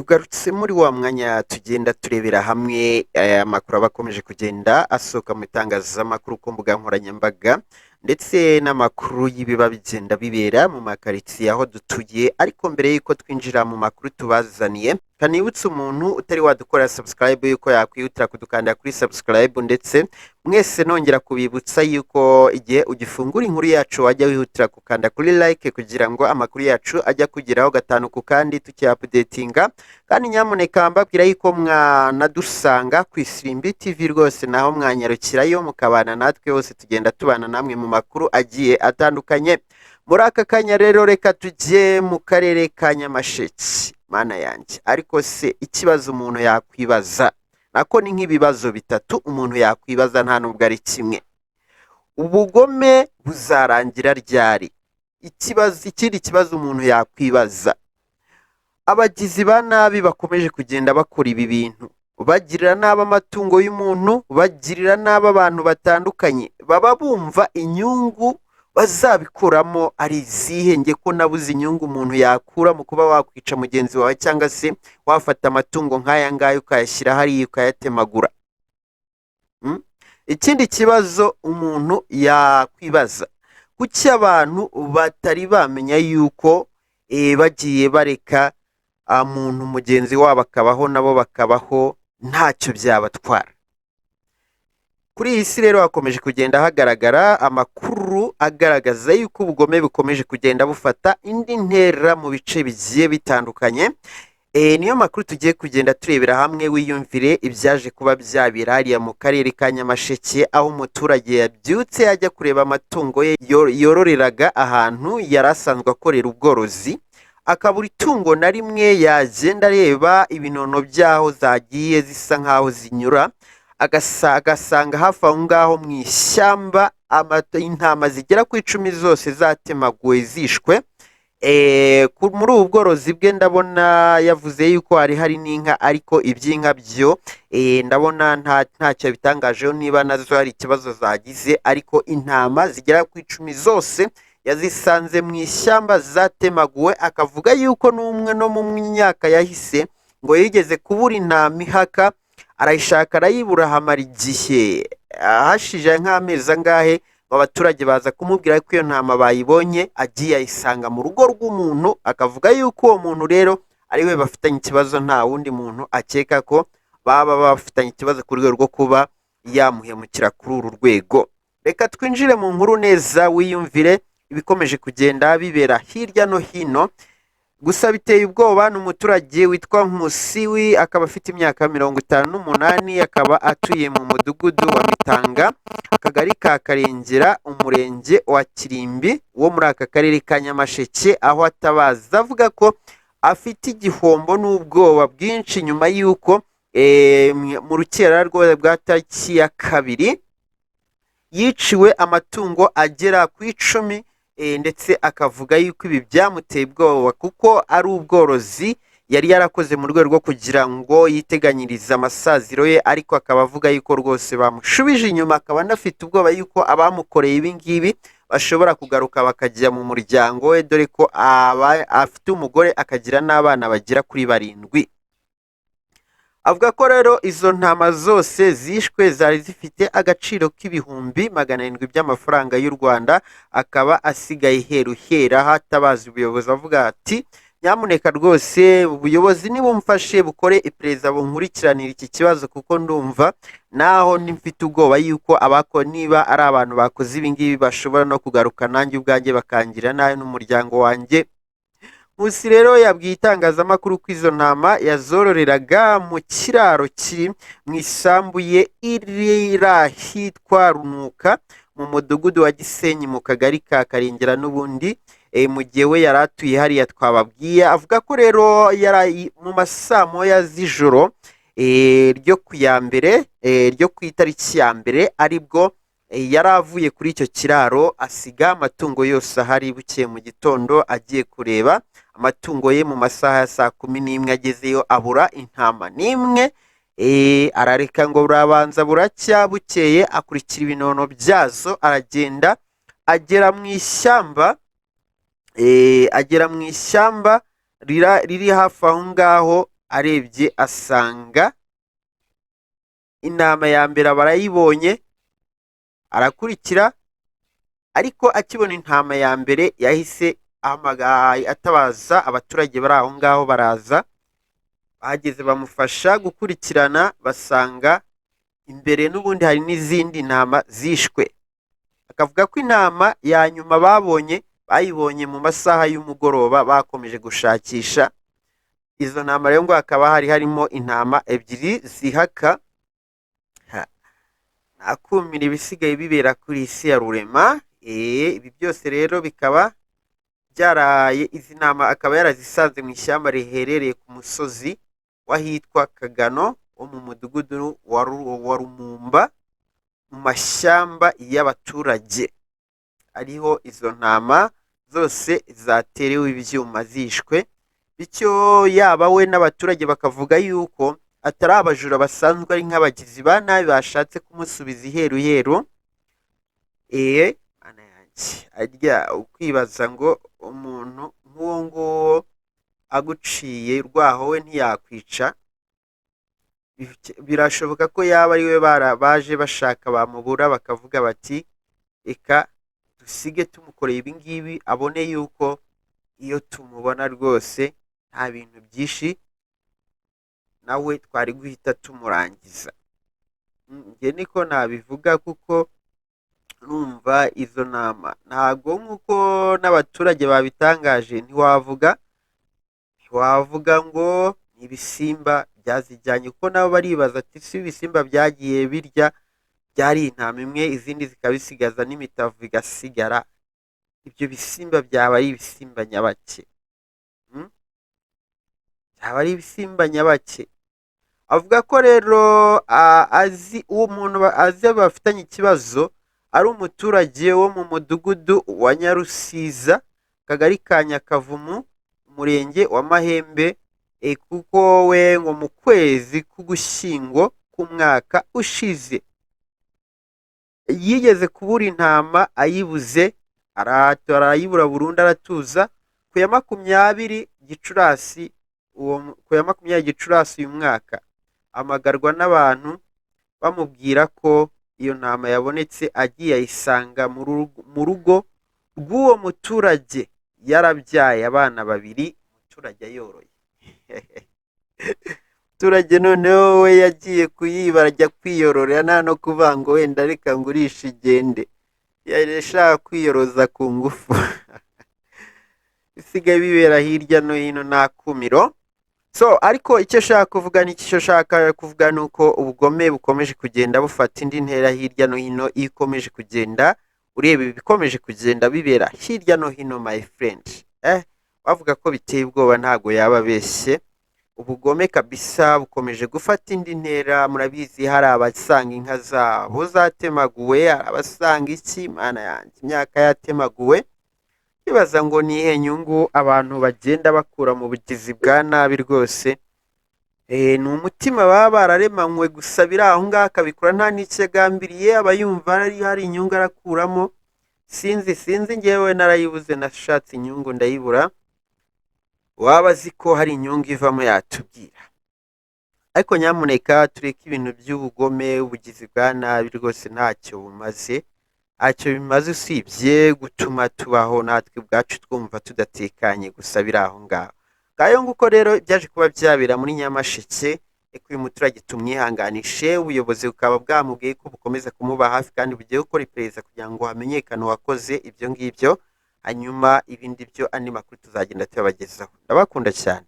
tugarutse muri wa mwanya tugenda turebera hamwe amakuru aba akomeje kugenda asohoka mu itangazamakuru ku mbuga nkoranyambaga ndetse n'amakuru y'ibiba bigenda bibera mu makaritsiye aho dutuye, ariko mbere y'uko twinjira mu makuru tubazaniye kanibutse umuntu utari wadukora subscribe yuko yakwihutira kudukanda kuri subscribe, ndetse mwese nongera kubibutsa yuko igihe ugifungura inkuru yacu wajya wihutira gukanda kuri like kugira ngo amakuru yacu ajya kugeraho gatanu ku kandi tukiupdatinga. Kandi nyamuneka mbabwira yuko mwanadusanga ku Isimbi TV rwose, naho mwanyarukirayo mukabana natwe hose tugenda tubana namwe mu makuru agiye atandukanye. Muri aka kanya rero reka tujye mu karere ka Nyamasheke. Mana yanjye, ariko se ikibazo umuntu yakwibaza, nako ni nk'ibibazo bitatu umuntu yakwibaza nta nubwo ari kimwe. Ubugome buzarangira ryari? Ikindi kibazo umuntu yakwibaza, abagizi ba nabi bakomeje kugenda bakora ibi bintu, bagirira nabi amatungo y'umuntu, bagirira nabi abantu batandukanye, baba bumva inyungu bazabikuramo ari izihe? Nge ko nabuze inyungu umuntu yakura mu kuba wakwica mugenzi wawe, cyangwa se wafata amatungo nk'aya ngaya ukayashyira hariya ukayatemagura. Ikindi kibazo umuntu yakwibaza, kuki abantu batari bamenya yuko bagiye bareka muntu mugenzi wabo akabaho nabo bakabaho ntacyo byabatwara? Kuri iyi si rero hakomeje kugenda hagaragara amakuru agaragaza yuko ubugome bukomeje kugenda bufata indi ntera mu bice bigiye bitandukanye. Niyo makuru tugiye kugenda turebera hamwe, wiyumvire ibyaje kuba byabera hariya mu karere ka Nyamasheke, aho umuturage yabyutse ajya kureba amatungo ye yororeraga ahantu yari asanzwe akorera ubworozi, akabura itungo na rimwe yagenda areba ibinono byaho zagiye zisa nk'aho zinyura, agasanga hafi aho ngaho mu ishyamba intama zigera ku 10 zose zatemaguwe zishwe. Muri ubu bworozi bwe ndabona yavuze yuko hari n'inka, ariko iby'inka byo ndabona ntacyo bitangajeho niba nazo hari ikibazo zagize, ariko intama zigera ku 10 zose yazisanze mu ishyamba zatemaguwe. Akavuga yuko n'umwe no mu myaka yahise ngo yigeze kubura intama ihaka, arayishaka arayibura, hamara igihe hashije nk'amezi angahe, abaturage baza kumubwira ko iyo ntama bayibonye, agiye ayisanga mu rugo rw'umuntu. Akavuga yuko uwo muntu rero ari we bafitanye ikibazo, nta wundi muntu akeka ko baba bafitanye ikibazo ku rwego rwo kuba yamuhemukira kuri uru rwego. Reka twinjire mu nkuru neza, wiyumvire ibikomeje kugenda bibera hirya no hino. Gusa biteye ubwoba. Ni umuturage witwa Nkusiwi, akaba afite imyaka 58, akaba atuye mu mudugudu wa Mitanga, akagari ka Karengera, umurenge wa Kirimbi wo muri aka karere ka Nyamasheke, aho atabaza avuga ko afite igihombo n'ubwoba bwinshi nyuma y'uko mu rukera rwa tariki ya 2 yiciwe amatungo agera ku 10, ndetse akavuga yuko ibi byamuteye ubwoba kuko ari ubworozi yari yarakoze mu rwego rwo kugira ngo yiteganyirize amasaziro ye, ariko akaba avuga yuko rwose bamushubije inyuma. Akaba anafite ubwoba yuko abamukoreye ibi ngibi bashobora kugaruka bakajya mu muryango we, dore ko afite umugore akagira n'abana bagera kuri 7. Avuga ko rero izo ntama zose zishwe zari zifite agaciro k'ibihumbi 700 by'amafaranga y'u Rwanda. Akaba asigaye heruhera hatabaza ubuyobozi, avuga ati nyamuneka rwose ubuyobozi nibumfashe bukore iperereza bunkurikiranira iki kibazo, kuko ndumva naho mfite ubwoba yuko niba ari abantu bakoze ibi ngibi bashobora no kugaruka nanjye ubwanjye bakangira nayo n'umuryango wanjye. Nkusi rero yabwiye itangazamakuru ko izo ntama yazororeraga mu kiraro kiri mu isambu ye iri ahitwa Runuka mu mudugudu wa Gisenyi mu kagari ka Karengera n'ubundi. Mu gihe we yari atuye hariya twababwiye. Avuga ko rero yari mu masaa moya z'ijoro ryo ku itariki ya 2 aribwo yari avuye kuri icyo kiraro, asiga amatungo yose ahari. Bukeye mu gitondo agiye kureba amatungo ye mu masaha ya saa 11 agezeyo abura intama n'imwe. Arareka ngo burabanza buracya. Bukeye akurikira ibinono byazo, aragenda agera mu ishyamba riri hafi aho ngaho arebye asanga intama ya mbere aba arayibonye, arakurikira, ariko akibona intama ya mbere yahise atabaza abaturage bari aho ngaho, baraza bahageze bamufasha gukurikirana, basanga imbere n'ubundi hari n'izindi ntama zishwe. Akavuga ko intama ya nyuma bayibonye mu masaha y'umugoroba bakomeje gushakisha. Izo ntama rero ngo hakaba harimo intama ebyiri zihaka. Nakumira ibisigaye bibera kuri isi ya rurema. Ibi byose rero bikaba byaraye, izi ntama akaba yarazisanze mu ishyamba riherereye ku musozi w'ahitwa Kagano wo mu mudugudu wa Rumumba mu mashyamba y'abaturage. Ariho izo ntama zose zaterewe ibyuma zishwe, bityo yaba we n'abaturage bakavuga yuko atari abajura basanzwe, ari nk'abagizi ba nabi bashatse kumusubiza iheruheru. Mana yanjye, arya ukwibaza ngo umuntu nk'uwo nguwo aguciye urwaho we ntiyakwica. Birashoboka ko yaba ari we baje bashaka bamubura, bakavuga bati reka dusige tumukoreye ibi ngibi, abone yuko iyo tumubona rwose nta bintu byinshi nawe twari guhita tumurangiza. Njye niko nabivuga, kuko numva izo ntama ntago nk'uko n'abaturage babitangaje, ntiwavuga ngo ni ibisimba byazijyanye, kuko nabo baribaza ati si ibisimba byagiye birya byari intama imwe, izindi zikabisigaza n'imitavu igasigara, ibyo bisimba byaba ari ibisimba nyabake? Byaba ari ibisimba nyabake? Avuga ko rero azi uwo muntu azi bafitanye ikibazo ari umuturage wo mu mudugudu wa Nyarusiza, akagari ka Nyakavumu, umurenge wa Mahembe, kuko we ngo mu kwezi k'Ugushyingo k'umwaka ushize yigeze kubura intama, ayibuze arayibura burundu, aratuza. Ku ya 20 Gicurasi uyu mwaka amagarwa n'abantu bamubwira ko iyo ntama yabonetse, agiye ayisanga mu rugo rw'uwo muturage, yarabyaye abana 2, umuturage ayoroye. Umuturage noneho we yagiye kuyiba, ajya kwiyororera, nta no kuvuga ngo wenda reka ngurishe igende, yashaka kwiyoroza ku ngufu. Bisigaye bibera hirya no hino, nta kumiro. Ariko icyo shaka kuvuga ni uko ubugome bukomeje kugenda bufata indi ntera hirya no hino. Iyo ukomeje kugenda ureba ibikomeje kugenda bibera hirya no hino, my friend, bavuga ko biteye ubwoba, ntago yaba abeshye. Ubugome kabisa bukomeje gufata indi ntera. Murabizi hari abasanga inka zabo zatemaguwe, hari abasanga iki, mana yanjye, imyaka yatemaguwe. Bibaza ngo ni ihe nyungu abantu bagenda bakura mu bugizi bwa nabi rwose. Ni umutima baba bararemanywe, gusa biri aho ngaho akabikora nta n'icyo agambiriye, aba yumva hari inyungu arakuramo. Sinzi ngewe narayibuze, nashatse inyungu ndayibura. Waba azi ko hari inyungu ivamo yatubwira. Ariko nyamuneka tureke ibintu by'ubugome, ubugizi bwa nabi rwose ntacyo bumaze. Ntacyo bimaze usibye gutuma tubaho natwe ubwacu twumva tudatekanye, gusa biri aho ngaho. Ngayo nguko rero byaje kuba byabera muri Nyamasheke. Reka uyu muturage tumwihanganishe, ubuyobozi bukaba bwamubwiye ko bukomeza kumuba hafi kandi bugiye gukora iperereza kugira ngo hamenyekane uwakoze ibyo ngibyo. Hanyuma ibindi byo andi makuru tuzagenda tubagezaho. Ndabakunda cyane.